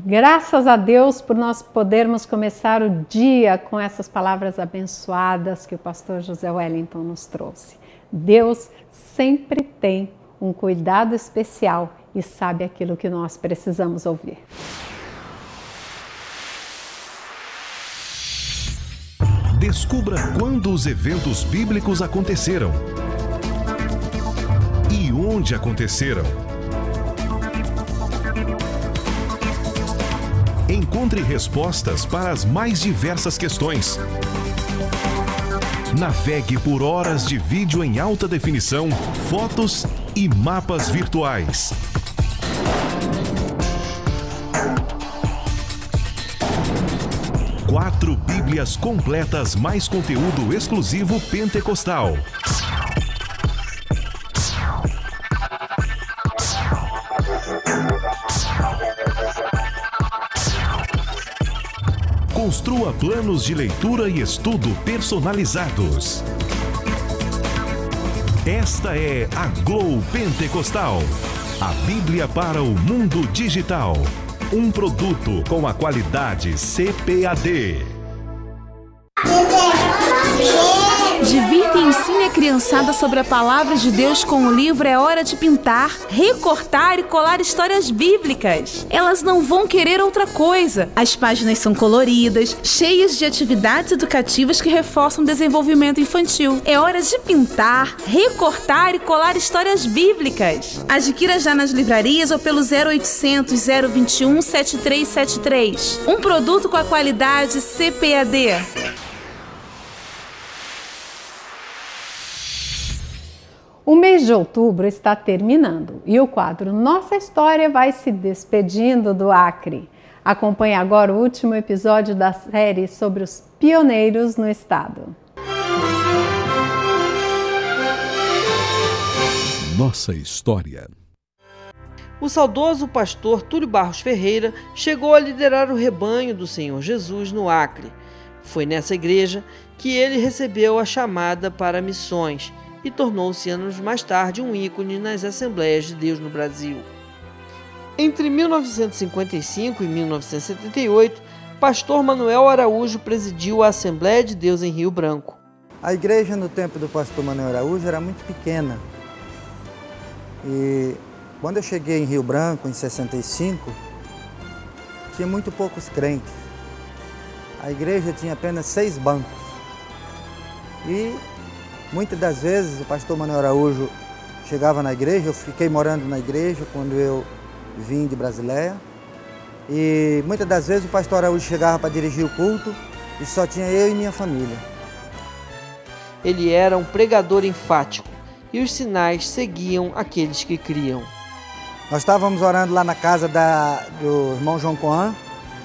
Graças a Deus por nós podermos começar o dia com essas palavras abençoadas que o pastor José Wellington nos trouxe. Deus sempre tem um cuidado especial e sabe aquilo que nós precisamos ouvir. Descubra quando os eventos bíblicos aconteceram e onde aconteceram. Encontre respostas para as mais diversas questões. Navegue por horas de vídeo em alta definição, fotos e mapas virtuais. Quatro Bíblias completas mais conteúdo exclusivo pentecostal. Construa planos de leitura e estudo personalizados. Esta é a Glow Pentecostal, a Bíblia para o mundo digital. Um produto com a qualidade CPAD. Divirta e ensine a criançada sobre a palavra de Deus com o livro É Hora de Pintar, Recortar e Colar Histórias Bíblicas. Elas não vão querer outra coisa. As páginas são coloridas, cheias de atividades educativas que reforçam o desenvolvimento infantil. É hora de pintar, recortar e colar histórias bíblicas. Adquira já nas livrarias ou pelo 0800 021 7373. Um produto com a qualidade CPAD. O mês de outubro está terminando e o quadro Nossa História vai se despedindo do Acre. Acompanhe agora o último episódio da série sobre os pioneiros no estado. Nossa História. O saudoso pastor Túlio Barros Ferreira chegou a liderar o rebanho do Senhor Jesus no Acre. Foi nessa igreja que ele recebeu a chamada para missões e tornou-se anos mais tarde um ícone nas Assembleias de Deus no Brasil. Entre 1955 e 1978, pastor Manuel Araújo presidiu a Assembleia de Deus em Rio Branco. A igreja no tempo do pastor Manuel Araújo era muito pequena. E quando eu cheguei em Rio Branco, em 65, tinha muito poucos crentes. A igreja tinha apenas 6 bancos. E muitas das vezes o pastor Manuel Araújo chegava na igreja, eu fiquei morando na igreja quando eu vim de Brasileia. E muitas das vezes o pastor Araújo chegava para dirigir o culto e só tinha eu e minha família. Ele era um pregador enfático e os sinais seguiam aqueles que criam. Nós estávamos orando lá na casa do irmão João Coan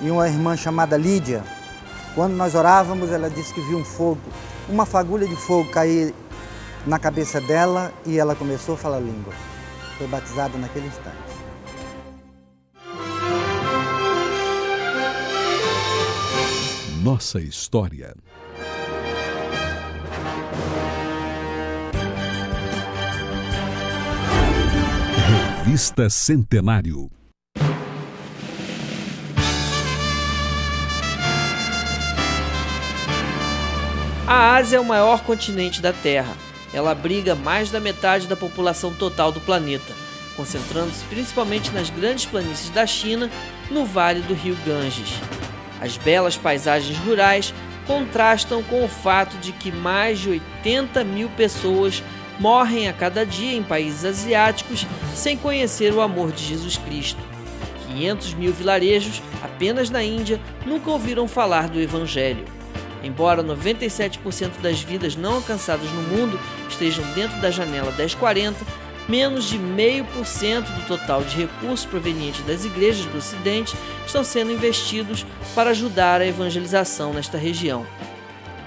e uma irmã chamada Lídia. Quando nós orávamos, ela disse que viu um fogo, uma fagulha de fogo cair na cabeça dela e ela começou a falar língua. Foi batizada naquele instante. Nossa História. Revista Centenário. A Ásia é o maior continente da Terra. Ela abriga mais da metade da população total do planeta, concentrando-se principalmente nas grandes planícies da China, no vale do rio Ganges. As belas paisagens rurais contrastam com o fato de que mais de 80 mil pessoas morrem a cada dia em países asiáticos sem conhecer o amor de Jesus Cristo. 500 mil vilarejos, apenas na Índia, nunca ouviram falar do Evangelho. Embora 97% das vidas não alcançadas no mundo estejam dentro da janela 1040, menos de 0,5% do total de recursos provenientes das igrejas do Ocidente estão sendo investidos para ajudar a evangelização nesta região.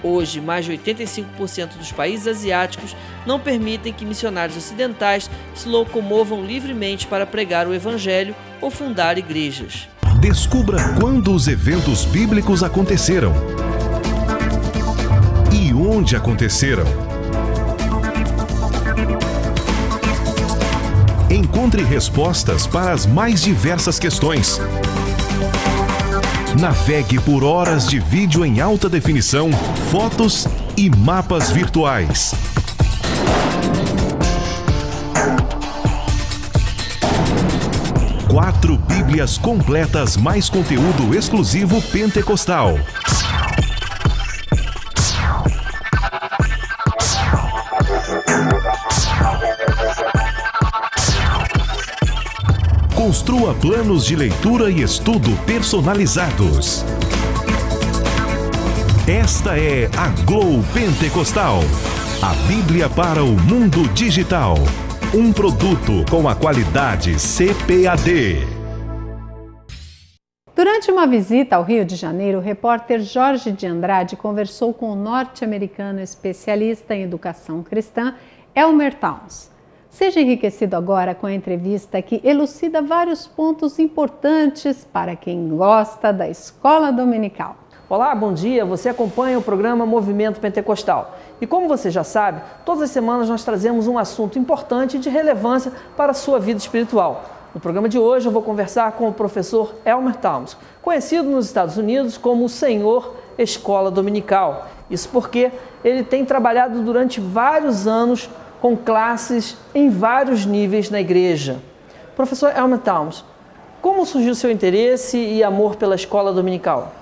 Hoje, mais de 85% dos países asiáticos não permitem que missionários ocidentais se locomovam livremente para pregar o Evangelho ou fundar igrejas. Descubra quando os eventos bíblicos aconteceram e onde aconteceram. Encontre respostas para as mais diversas questões. Navegue por horas de vídeo em alta definição, fotos e mapas virtuais. Quatro Bíblias completas mais conteúdo exclusivo pentecostal. Construa planos de leitura e estudo personalizados. Esta é a Glow Pentecostal, a Bíblia para o mundo digital. Um produto com a qualidade CPAD. Durante uma visita ao Rio de Janeiro, o repórter Jorge de Andrade conversou com o norte-americano especialista em educação cristã, Elmer Towns. Seja enriquecido agora com a entrevista que elucida vários pontos importantes para quem gosta da escola dominical. Olá, bom dia. Você acompanha o programa Movimento Pentecostal. E como você já sabe, todas as semanas nós trazemos um assunto importante e de relevância para a sua vida espiritual. No programa de hoje eu vou conversar com o professor Elmer Towns, conhecido nos Estados Unidos como o Senhor Escola Dominical. Isso porque ele tem trabalhado durante vários anos com classes em vários níveis na igreja. Professor Elmer Towns, como surgiu seu interesse e amor pela escola dominical?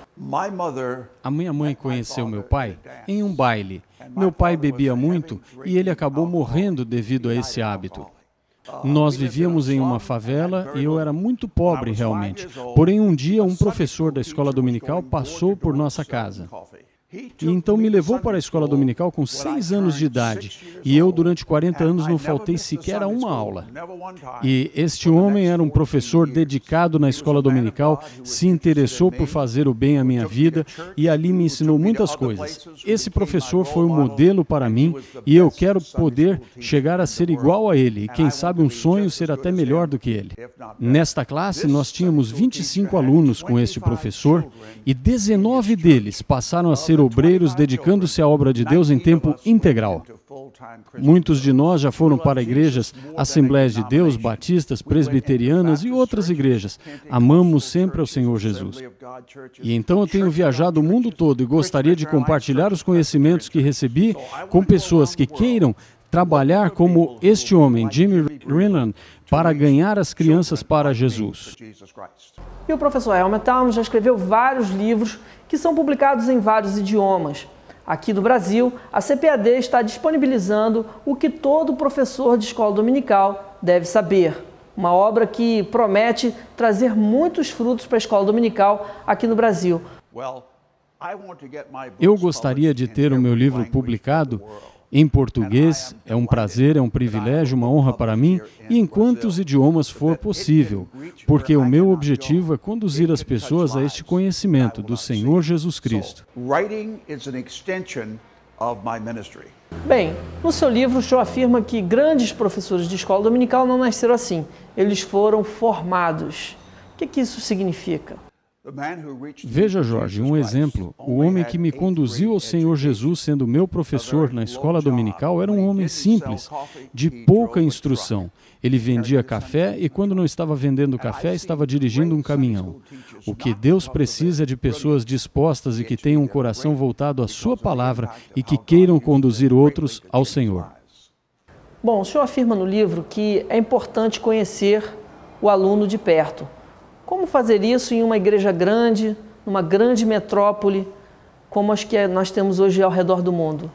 A minha mãe conheceu meu pai em um baile. Meu pai bebia muito e ele acabou morrendo devido a esse hábito. Nós vivíamos em uma favela e eu era muito pobre realmente. Porém, um dia um professor da escola dominical passou por nossa casa. E então me levou para a escola dominical com 6 anos de idade. E eu, durante 40 anos, não faltei sequer a uma aula. E este homem era um professor dedicado na escola dominical, se interessou por fazer o bem à minha vida e ali me ensinou muitas coisas. Esse professor foi um modelo para mim e eu quero poder chegar a ser igual a ele. E quem sabe um sonho ser até melhor do que ele. Nesta classe, nós tínhamos 25 alunos com este professor e 19 deles passaram a ser obreiros dedicando-se à obra de Deus em tempo integral. Muitos de nós já foram para igrejas, Assembleias de Deus, batistas, presbiterianas e outras igrejas. Amamos sempre ao Senhor Jesus. E então eu tenho viajado o mundo todo e gostaria de compartilhar os conhecimentos que recebi com pessoas que queiram trabalhar como este homem, Jimmy Rennan, para ganhar as crianças para Jesus. E o professor Elmer Towns já escreveu vários livros que são publicados em vários idiomas. Aqui do Brasil, a CPAD está disponibilizando o que todo professor de escola dominical deve saber. Uma obra que promete trazer muitos frutos para a escola dominical aqui no Brasil. Eu gostaria de ter o meu livro publicado em português. É um prazer, é um privilégio, uma honra para mim, e em quantos idiomas for possível, porque o meu objetivo é conduzir as pessoas a este conhecimento do Senhor Jesus Cristo. Bem, no seu livro o senhor afirma que grandes professores de escola dominical não nasceram assim, eles foram formados. O que isso significa? Veja, Jorge, um exemplo. O homem que me conduziu ao Senhor Jesus, sendo meu professor na escola dominical, era um homem simples, de pouca instrução. Ele vendia café e, quando não estava vendendo café, estava dirigindo um caminhão. O que Deus precisa é de pessoas dispostas e que tenham um coração voltado à sua palavra e que queiram conduzir outros ao Senhor. Bom, o senhor afirma no livro que é importante conhecer o aluno de perto. Como fazer isso em uma igreja grande, numa grande metrópole, como as que nós temos hoje ao redor do mundo?